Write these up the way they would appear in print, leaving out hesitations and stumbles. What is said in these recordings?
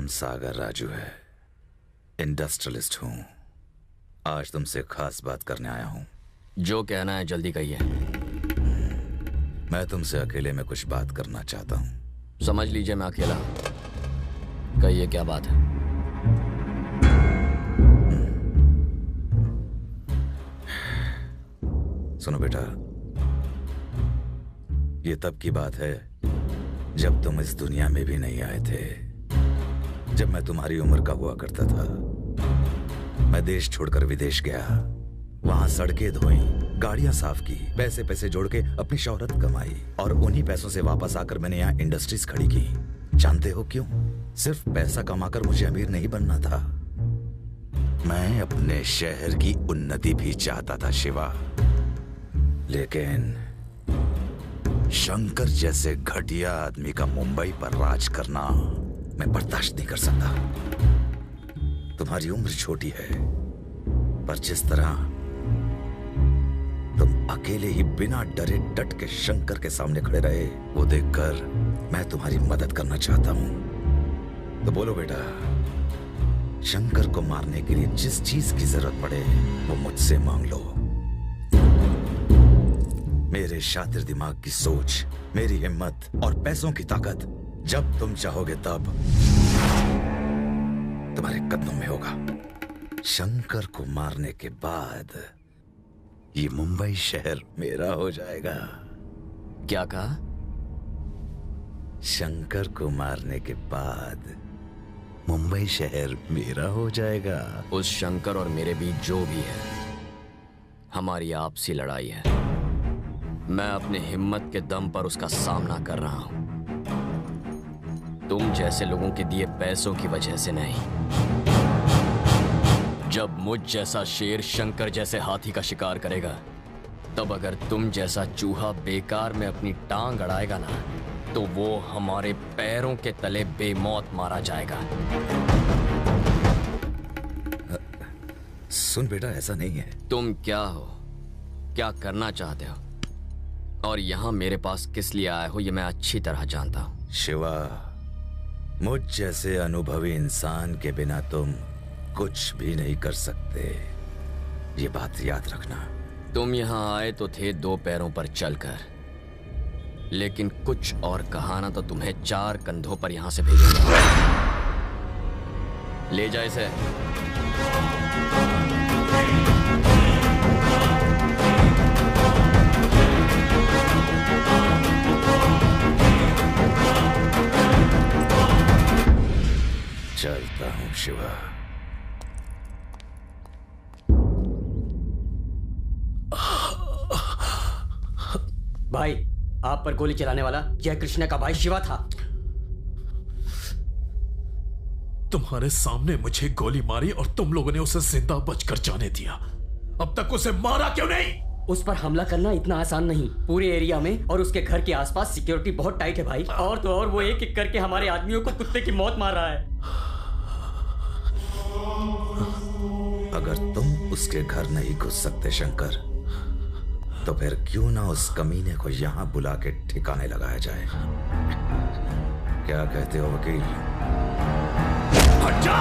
नाम सागर राजू है। इंडस्ट्रियलिस्ट हूं। आज तुमसे खास बात करने आया हूं। जो कहना है जल्दी कहिए। मैं तुमसे अकेले में कुछ बात करना चाहता हूं। समझ लीजिए मैं अकेला हूं। कहिए क्या बात है। सुनो बेटा, ये तब की बात है जब तुम इस दुनिया में भी नहीं आए थे। जब मैं तुम्हारी उम्र का हुआ करता था। मैं देश छोड़कर विदेश गया, वहां सड़कें धोई, गाड़ियां साफ की, पैसे पैसे जोड़ के अपनी शोहरत कमाई और उन्हीं पैसों से वापस आकर मैंने यहाँ इंडस्ट्रीज खड़ी की। जानते हो क्यों? सिर्फ पैसा कमाकर मुझे अमीर नहीं बनना था, मैं अपने शहर की उन्नति भी चाहता था शिवा। लेकिन शंकर जैसे घटिया आदमी का मुंबई पर राज करना मैं बर्दाश्त नहीं कर सकता। तुम्हारी उम्र छोटी है, पर जिस तरह तुम अकेले ही बिना डरे डट के शंकर के सामने खड़े रहे, वो देखकर मैं तुम्हारी मदद करना चाहता हूं। तो बोलो बेटा, शंकर को मारने के लिए जिस चीज की जरूरत पड़े वो मुझसे मांग लो। मेरे शातिर दिमाग की सोच, मेरी हिम्मत और पैसों की ताकत जब तुम चाहोगे तब तुम्हारे कदमों में होगा। शंकर को मारने के बाद ये मुंबई शहर मेरा हो जाएगा। क्या कहा? शंकर को मारने के बाद मुंबई शहर मेरा हो जाएगा। उस शंकर और मेरे बीच जो भी है, हमारी आपसी लड़ाई है। मैं अपने हिम्मत के दम पर उसका सामना कर रहा हूं, तुम जैसे लोगों के दिए पैसों की वजह से नहीं। जब मुझ जैसा शेर शंकर जैसे हाथी का शिकार करेगा, तब अगर तुम जैसा चूहा बेकार में अपनी टांग अड़ाएगा ना, तो वो हमारे पैरों के तले बेमौत मारा जाएगा। सुन बेटा, ऐसा नहीं है। तुम क्या हो, क्या करना चाहते हो, और यहां मेरे पास किस लिए आए हो, ये मैं अच्छी तरह जानता हूं। शिवा, मुझ जैसे अनुभवी इंसान के बिना तुम कुछ भी नहीं कर सकते, ये बात याद रखना। तुम यहां आए तो थे दो पैरों पर चलकर, लेकिन कुछ और कहा ना तो तुम्हें 4 कंधों पर यहां से भेजूंगा। ले जा इसे। चलता हूं शिवा। भाई, आप पर गोली चलाने वाला यह कृष्णा का भाई शिवा था। तुम्हारे सामने मुझे गोली मारी और तुम लोगों ने उसे जिंदा बचकर जाने दिया। अब तक उसे मारा क्यों नहीं? उस पर हमला करना इतना आसान नहीं। पूरे एरिया में और उसके घर के आसपास सिक्योरिटी बहुत टाइट है भाई। और तो और वो एक एक करके हमारे आदमियों को कुत्ते की मौत मार रहा है। अगर तुम उसके घर नहीं घुस सकते शंकर, तो फिर क्यों ना उस कमीने को यहां बुला के ठिकाने लगाया जाए। क्या कहते हो वकील? हट जा!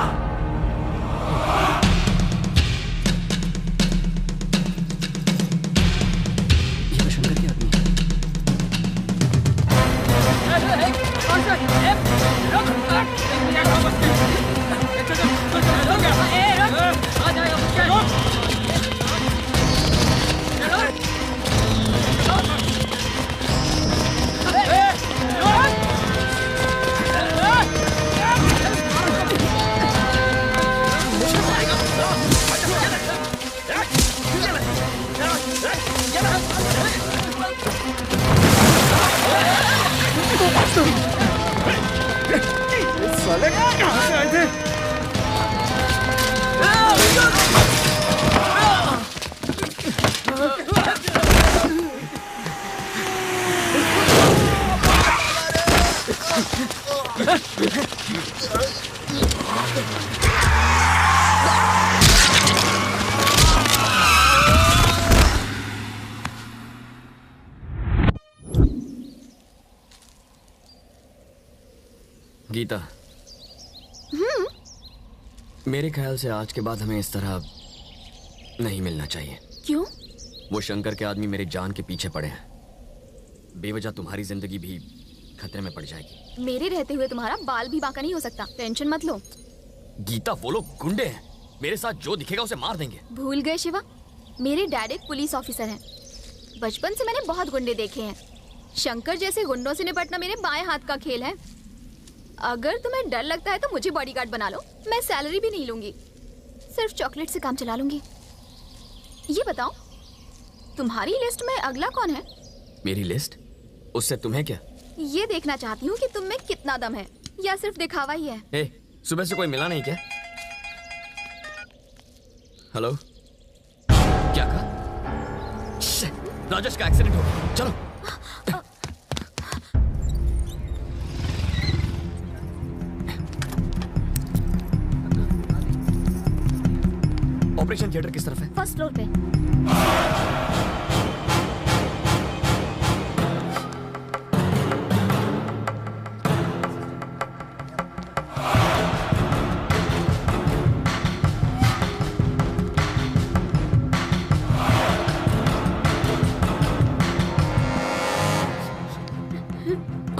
ये तो शंकर के आदमी साले कहां से आए थे? गीता, मेरे ख्याल से आज के बाद हमें इस तरह नहीं मिलना चाहिए। क्यों? वो शंकर के आदमी मेरे जान के पीछे पड़े हैं। बेवजह तुम्हारी जिंदगी भी खतरे में पड़ जाएगी। मेरे रहते हुए तुम्हारा बाल भी बांका नहीं हो सकता, टेंशन मत लो। गीता, वो लोग गुंडे हैं, मेरे साथ जो दिखेगा उसे मार देंगे। भूल गए शिवा, मेरे डैड एक पुलिस ऑफिसर हैं। बचपन से मैंने बहुत गुंडे देखे हैं। शंकर जैसे गुंडों से निपटना मेरे बाएं हाथ का खेल है। अगर तुम्हें डर लगता है तो मुझे बॉडीगार्ड बना लो, मैं सैलरी भी नहीं लूंगी, सिर्फ चॉकलेट से काम चला लूंगी। ये बताओ, तुम्हारी लिस्ट में अगला कौन है? मेरी लिस्ट? उससे तुम्हें क्या? ये देखना चाहती हूँ कि तुम में कितना दम है, या सिर्फ दिखावा ही है। ए, सुबह से कोई मिला नहीं क्या? हेलो? क्या कहा? राजेश का एक्सीडेंट हो गया, चलो। ऑपरेशन थिएटर किस तरफ है? फर्स्ट फ्लोर पे।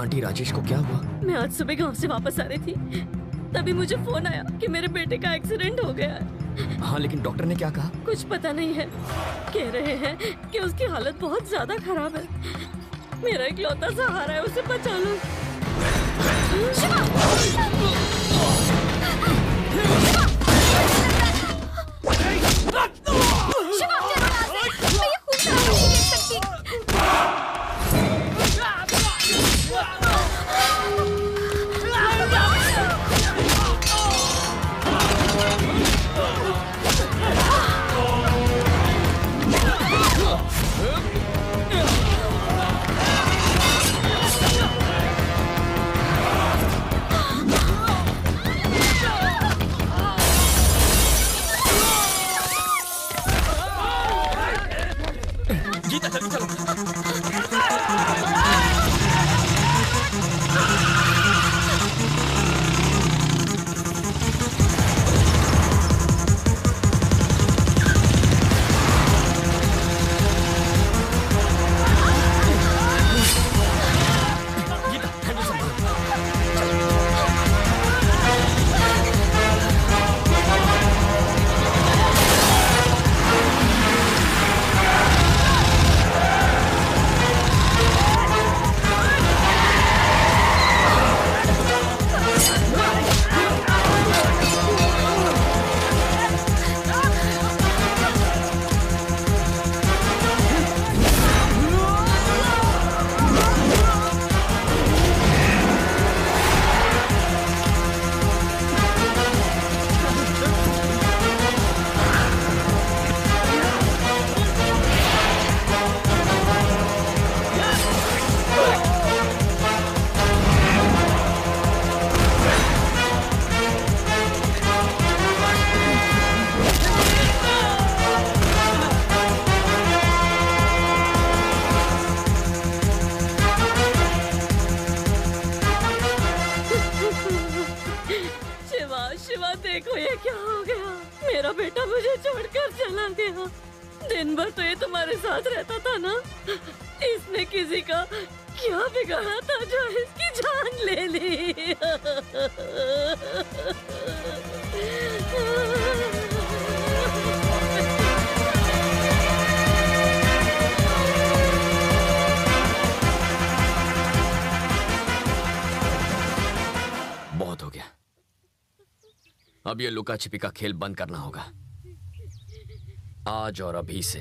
आंटी, राजेश को क्या हुआ? मैं आज सुबह गांव से वापस आ रही थी, तभी मुझे फोन आया कि मेरे बेटे का एक्सीडेंट हो गया है। हाँ, लेकिन डॉक्टर ने क्या कहा? कुछ पता नहीं है, कह रहे हैं कि उसकी हालत बहुत ज्यादा खराब है। मेरा इकलौता सहारा है, उसे बचा लो। देखो ये क्या हो गया, मेरा बेटा मुझे छोड़कर चला गया। दिन भर तो ये तुम्हारे साथ रहता था ना, इसने किसी का क्या बिगाड़ा था जो इसकी जान ले ली। बहुत हो गया, अब ये लुका छिपी का खेल बंद करना होगा। आज और अभी से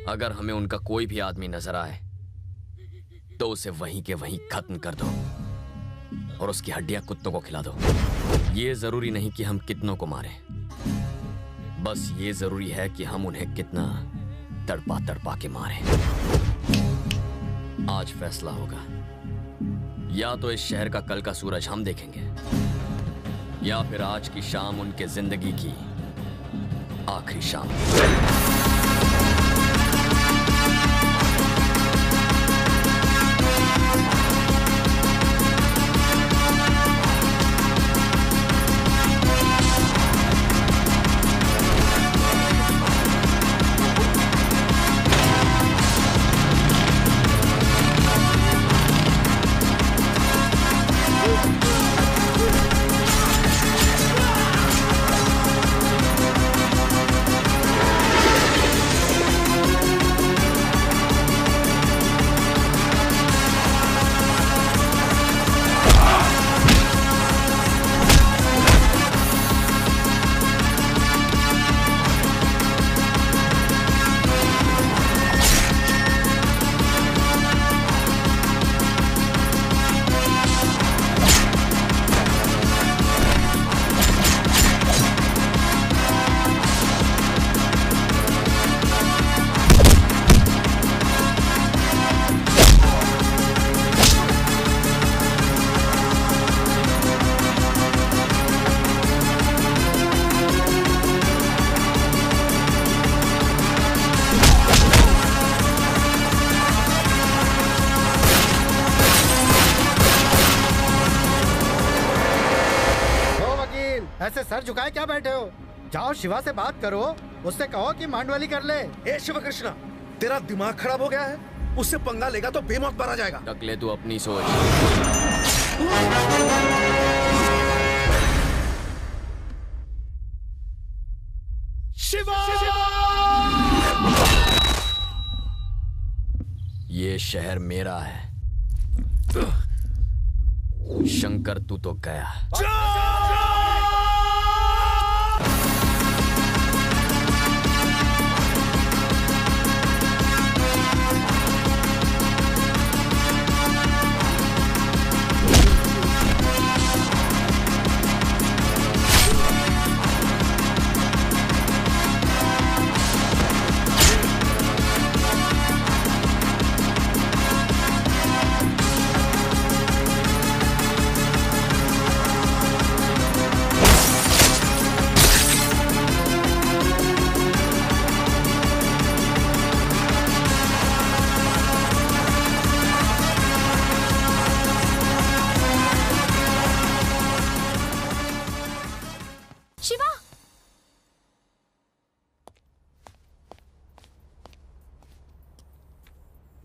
अगर हमें उनका कोई भी आदमी नजर आए तो उसे वहीं के वहीं खत्म कर दो और उसकी हड्डियां कुत्तों को खिला दो। ये जरूरी नहीं कि हम कितनों को मारें, बस ये जरूरी है कि हम उन्हें कितना तड़पा तड़पा के मारें। आज फैसला होगा, या तो इस शहर का कल का सूरज हम देखेंगे या फिर आज की शाम उनके जिंदगी की आखिरी शाम। ऐसे सर झुकाए क्या बैठे हो? जाओ शिवा से बात करो, उससे कहो कि मांडवाली कर ले। ए शिव कृष्णा, तेरा दिमाग खराब हो गया है? उससे पंगा लेगा तो बेमौत मारा जाएगा। टकले तू अपनी सोच। शिवा! ये शहर मेरा है। शंकर तू तो गया।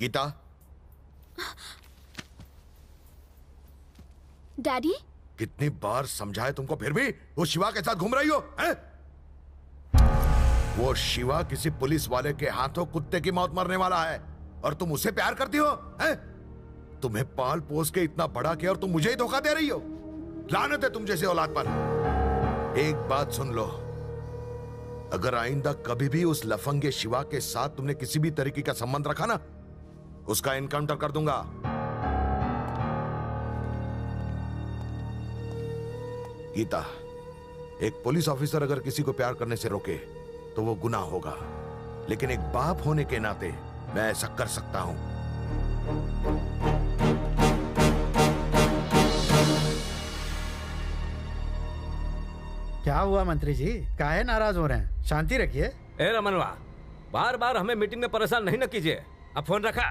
गीता, डैडी, कितनी बार समझाए तुमको, फिर भी वो शिवा के साथ घूम रही हो, हैं? वो शिवा किसी पुलिस वाले के हाथों कुत्ते की मौत मरने वाला है और तुम उसे प्यार करती हो, हैं? तुम्हें पाल पोस के इतना बड़ा किया और तुम मुझे ही धोखा दे रही हो। लानत है तुम जैसे औलाद पर। एक बात सुन लो, अगर आइंदा कभी भी उस लफंगे शिवा के साथ तुमने किसी भी तरीके का संबंध रखा ना, उसका एनकाउंटर कर दूंगा। गीता, एक पुलिस ऑफिसर अगर किसी को प्यार करने से रोके तो वो गुनाह होगा, लेकिन एक बाप होने के नाते मैं ऐसा कर सकता हूं। क्या हुआ मंत्री जी, काहे नाराज हो रहे हैं? शांति रखिए। ए रमनवा, बार बार हमें मीटिंग में परेशान नहीं न कीजिए। अब फोन रखा।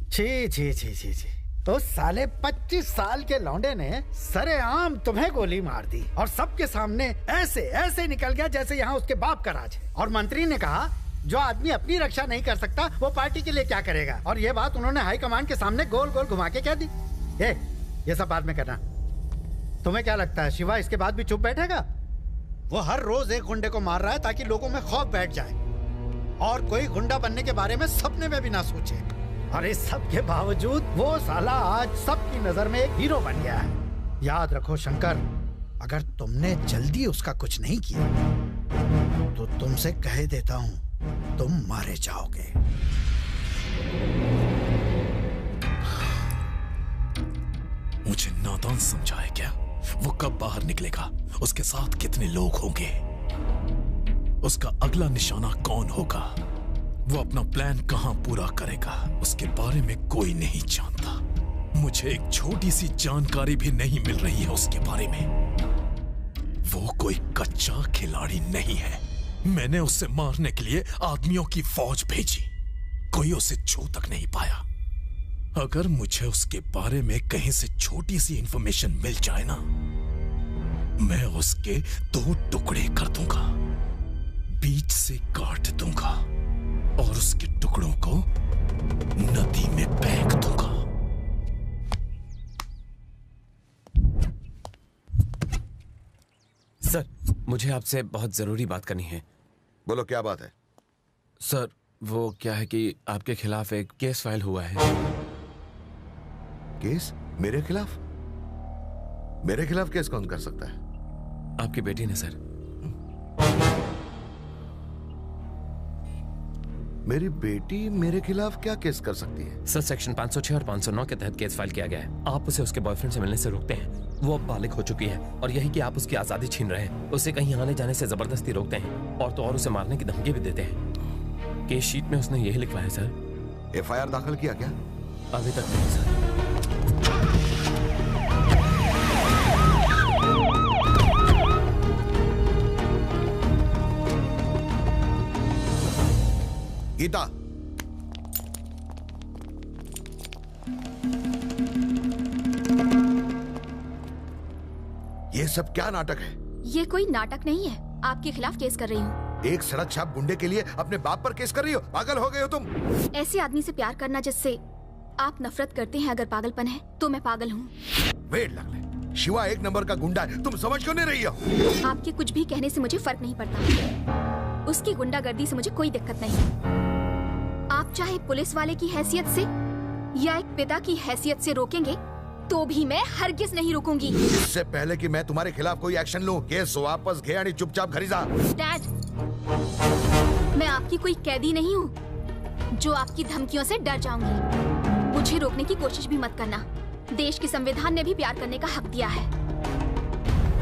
छी छी छी छी छी, तो साले 25 साल के लौंडे ने सरेआम तुम्हें गोली मार दी और सबके सामने ऐसे ऐसे निकल गया जैसे यहाँ उसके बाप का राज है। और मंत्री ने कहा जो आदमी अपनी रक्षा नहीं कर सकता वो पार्टी के लिए क्या करेगा। और ये बात उन्होंने हाईकमान के सामने गोल गोल घुमा के कह दी। ये सब बाद में करना। तुम्हें क्या लगता है शिवा इसके बाद भी चुप बैठेगा? वो हर रोज एक गुंडे को मार रहा है ताकि लोगों में खौफ बैठ जाए और कोई गुंडा बनने के बारे में सपने में भी ना सोचे। और इस सब के बावजूद वो साला आज सबकी नजर में एक हीरो बन गया है। याद रखो शंकर, अगर तुमने जल्दी उसका कुछ नहीं किया तो तुमसे कह देता हूं तुम मारे जाओगे। मुझे नादान समझा है क्या? वो कब बाहर निकलेगा, उसके साथ कितने लोग होंगे, उसका अगला निशाना कौन होगा, वो अपना प्लान कहां पूरा करेगा, उसके बारे में कोई नहीं जानता। मुझे एक छोटी सी जानकारी भी नहीं मिल रही है उसके बारे में। वो कोई कच्चा खिलाड़ी नहीं है। मैंने उसे मारने के लिए आदमियों की फौज भेजी, कोई उसे छू तक नहीं पाया। अगर मुझे उसके बारे में कहीं से छोटी सी इंफॉर्मेशन मिल जाए ना, मैं उसके 2 टुकड़े कर दूंगा, बीच से काट दूंगा और उसके टुकड़ों को नदी में फेंक दूंगा। सर, मुझे आपसे बहुत जरूरी बात करनी है। बोलो, क्या बात है? सर, वो क्या है कि आपके खिलाफ एक केस फाइल हुआ है। केस? मेरे खिलाफ? मेरे खिलाफ केस कौन कर सकता है? आपकी बेटी ने सर। मेरी बेटी मेरे खिलाफ क्या केस कर सकती है? सर, सेक्शन 506 और 509 के तहत केस फाइल किया गया है। आप उसे उसके बॉयफ्रेंड से मिलने से रोकते हैं, वो अब बालिग हो चुकी है, और यही कि आप उसकी आजादी छीन रहे हैं, उसे कहीं आने जाने से जबरदस्ती रोकते हैं, और तो और उसे मारने की धमकी भी देते हैं। केस शीट में उसने यही लिखवाया है सर। एफआईआर दाखिल किया क्या? अभी तक नहीं सर। गीता, ये सब क्या नाटक है? ये कोई नाटक नहीं है, आपके खिलाफ केस कर रही हूँ। एक सड़क छाप गुंडे के लिए अपने बाप पर केस कर रही हो? पागल हो गए हो तुम? ऐसे आदमी से प्यार करना जिससे आप नफरत करते हैं अगर पागलपन है तो मैं पागल हूँ। वेट लगले, शिवा एक नंबर का गुंडा है, तुम समझ क्यों नहीं रही हो? आपके कुछ भी कहने से मुझे फर्क नहीं पड़ता, उसकी गुंडागर्दी से मुझे कोई दिक्कत नहीं। आप चाहे पुलिस वाले की हैसियत से या एक पिता की हैसियत से रोकेंगे तो भी मैं हरगिज नहीं रुकूंगी। इससे पहले कि मैं तुम्हारे खिलाफ कोई एक्शन लूं, केस वापस घे आणि चुपचाप घरी जा। डैड, मैं आपकी कोई कैदी नहीं हूँ जो आपकी धमकियों से डर जाऊंगी। मुझे रोकने की कोशिश भी मत करना। देश के संविधान ने भी प्यार करने का हक दिया है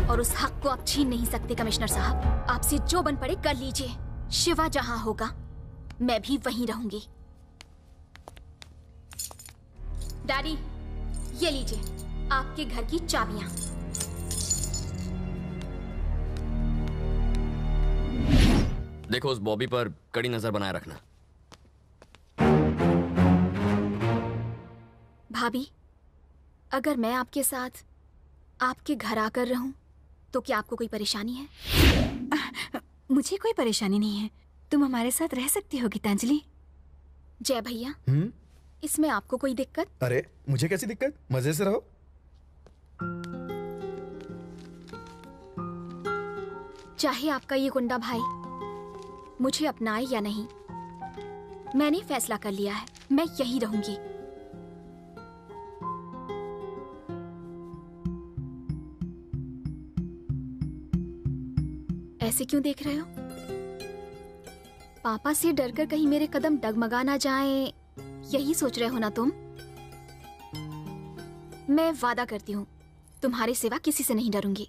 और उस हक को आप छीन नहीं सकते। कमिश्नर साहब, आपसे जो बन पड़े कर लीजिए। शिवा जहाँ होगा मैं भी वहीं रहूंगी। डैडी, ये लीजिए आपके घर की चाबियां। देखो, उस बॉबी पर कड़ी नजर बनाए रखना। भाभी, अगर मैं आपके साथ आपके घर आकर रहूं तो क्या आपको कोई परेशानी है? मुझे कोई परेशानी नहीं है, तुम हमारे साथ रह सकती हो गीतांजलि। जय भैया, इसमें आपको कोई दिक्कत? अरे मुझे कैसी दिक्कत, मजे से रहो। चाहे आपका ये गुंडा भाई मुझे अपनाए या नहीं, मैंने फैसला कर लिया है, मैं यहीं रहूंगी। ऐसे क्यों देख रहे हो? पापा से डरकर कहीं मेरे कदम डगमगा ना जाएं, यही सोच रहे हो ना तुम? मैं वादा करती हूँ तुम्हारी सिवा किसी से नहीं डरूंगी।